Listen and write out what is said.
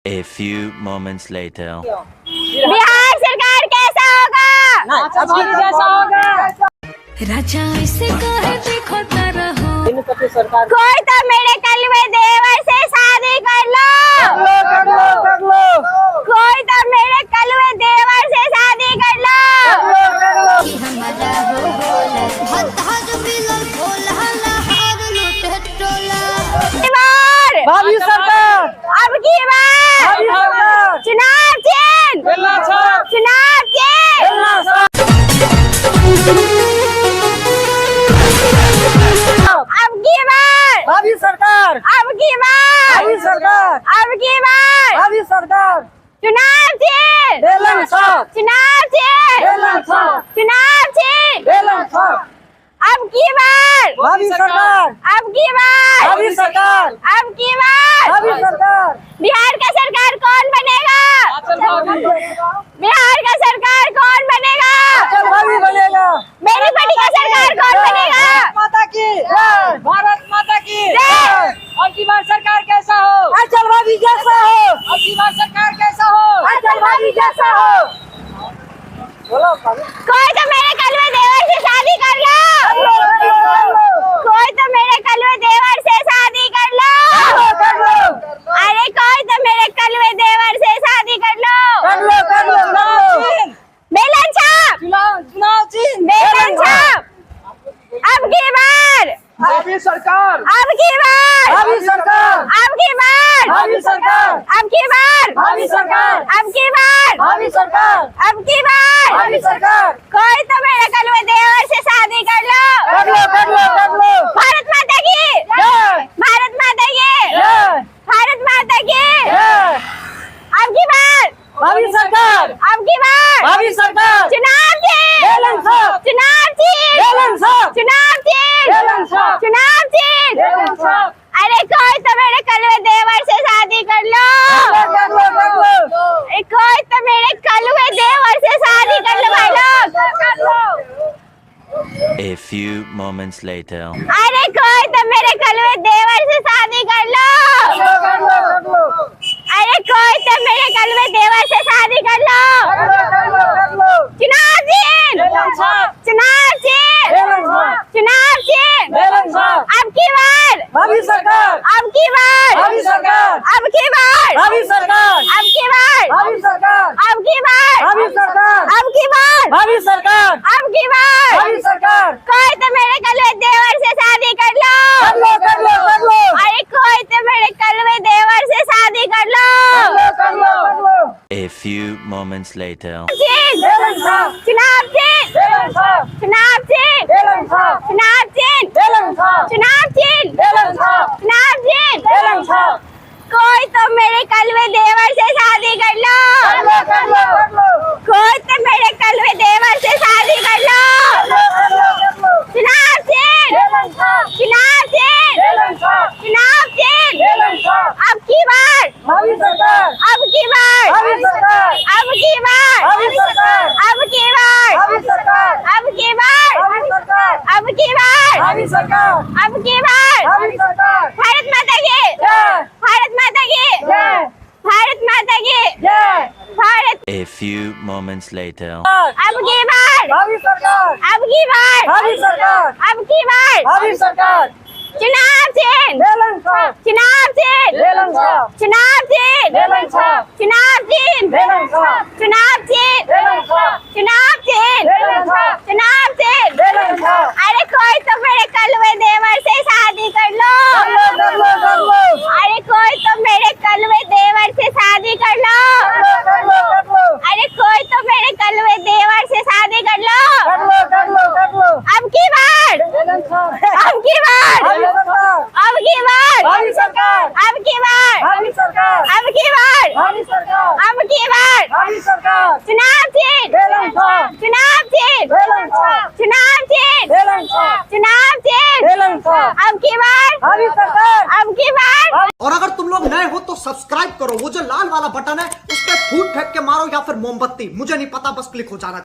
A few moments later. Bihar सरकार कैसा होगा? जैसा होगा। राजा ऐसे कहे देखो रहो। कोई तो मेरे कलवे देवर से शादी कर लो। कोई तो मेरे कलवे देवर से शादी कर लो। भाभी सरकार, अब की बार चुनाव चिन्ह, चुनाव चिन्ह। अब की बार भाभी सरकार, अब की बार भाभी सरकार, अब की बार भाभी सरकार, चुनाव चिन्ह, बेलन साहब, चुनाव चिन्ह, बेलन साहब, चुनाव चिन्ह। बेलन साहब, अब की बार भाभी सरकार, अब की बार भाभी सरकार, अब की बार भाभी सरकार, बिहार का सरकार कौन बनेगा? बिहार का सरकार कौन बनेगा? अचल भाभी बनेगा। मेरी बड़ी का सरकार कौन बनेगा? माता की जय, भारत माता की जय। और की बार सरकार कैसा हो? अचल भाभी जैसा हो। और की बार सरकार कैसा हो? अचल भाभी जैसा हो। बोलो भाभी। कोई तो मेरे कलवे देवर से शादी कर लो। कोई तो मेरे कलवे देवर से शादी कर लो। अरे कोई तो मेरे कलवे देवर से शादी कर लो। बेलन छाप, चुनाव चिन्ह, बेलन छाप। अब की बार भाभी सरकार, अब की बार भाभी सरकार, अब की बार भाभी सरकार, अब की बार भाभी सरकार, अब की बार भाभी सरकार, अब की बार भाभी सरकार। कोई तो मेरे कलवे देवर से शादी कर लो। कर लो। भारत माता की जय, भारत माता की जय, भारत माता की। जय। अब की बार भाभी सरकार, अब की बार भाभी सरकार, चुनाव चिन्ह, बेलन साहब, चुनाव चिन्ह, बेलन साहब, चुनाव चिन्ह, बेलन साहब, चुनाव चिन्ह। बेलन साहब। अरे कोई तो मेरे कलवे देवर से शादी कर लो। कर लो। अरे कोई तो मेरे कलवे देवर से शादी कर लो भाई लोग। A few moments later. अरे कोई तो मेरे कलवे देवर से शादी कर लो। अरे कोई तो मेरे कलवे देवर से शादी कर लो। चुनाव चिन्ह, चुनाव चिन्ह, चुनाव चिन्ह। अब की बार भाभी सरकार, अब की बार भाभी सरकार, अब की बार भाभी सरकार, अब की बार भाभी सरकार, अब की बार भाभी सरकार, अब की बार भाभी सरकार, अब की बार भाभी सरकार। कोई तो मेरे कलवे देवर से शादी कर लो। कर लो। अरे कोई तो मेरे कलवे देवर से शादी कर लो। A few moments later. चिन्ह, बेलन साहब, चुनाव चिन्ह, बेलन साहब, चुनाव चिन्ह, बेलन साहब, चुनाव चिन्ह, बेलन साहब, चुनाव चिन्ह, बेलन साहब, चुनाव चिन्ह। बेलन साहब। कोई तो मेरे कलवे देवर से शादी कर लो। कर लो। कोई तो मेरे कलवे देवर से शादी कर लो। चुनाव चिन्ह, बेलन साहब, चुनाव चिन्ह, बेलन साहब, चुनाव चिन्ह। बेलन साहब। अब की बार भाभी सरकार, अब की बार भाभी सरकार, अब की बार भाभी सरकार, अब की बार भाभी सरकार, अब की बार भाभी सरकार, अब की बार भाभी सरकार, अब की बार भाभी सरकार। भारत माता की जय, भारत माता की जय, भारत माता की जय। Bharat. A few moments later. अब की बार भाभी सरकार, अब की बार भाभी सरकार, अब की बार भाभी सरकार। चुनाव चिन्ह, बेलन साहब, चुनाव चिन्ह, बेलन साहब, चुनाव चिन्ह, बेलन साहब, चुनाव चिन्ह, बेलन साहब, चुनाव चिन्ह, बेलन साहब, चुनाव चिन्ह, बेलन साहब, चुनाव चिन्ह। बेलन साहब। अरे कोई तो मेरे कलवे देवर से शादी कर लो। कर लो। अरे कोई तो मेरे कलवे देवर से शादी कर लो। अरे कोई तो मेरे कलवे देवर से शादी कर लो। अब की बार बेलन साहब, अब की बार भाभी सरकार, अब की बार भाभी सरकार, अब की बार भाभी सरकार, अब की बार भाभी सरकार, अब की बार भाभी सरकार। चुनाव चिन्ह, बेलन साहब, चुनाव चिन्ह, बेलन साहब, चुनाव चिन्ह, बेलन साहब, चुनाव चिन्ह। बेलन साहब। अब की बार भाभी सरकार। अब की बार और अगर तुम लोग नए हो तो सब्सक्राइब करो, वो जो लाल वाला बटन है उस पर फूट फेंक के मारो या फिर मोमबत्ती, मुझे नहीं पता, बस क्लिक हो जाना।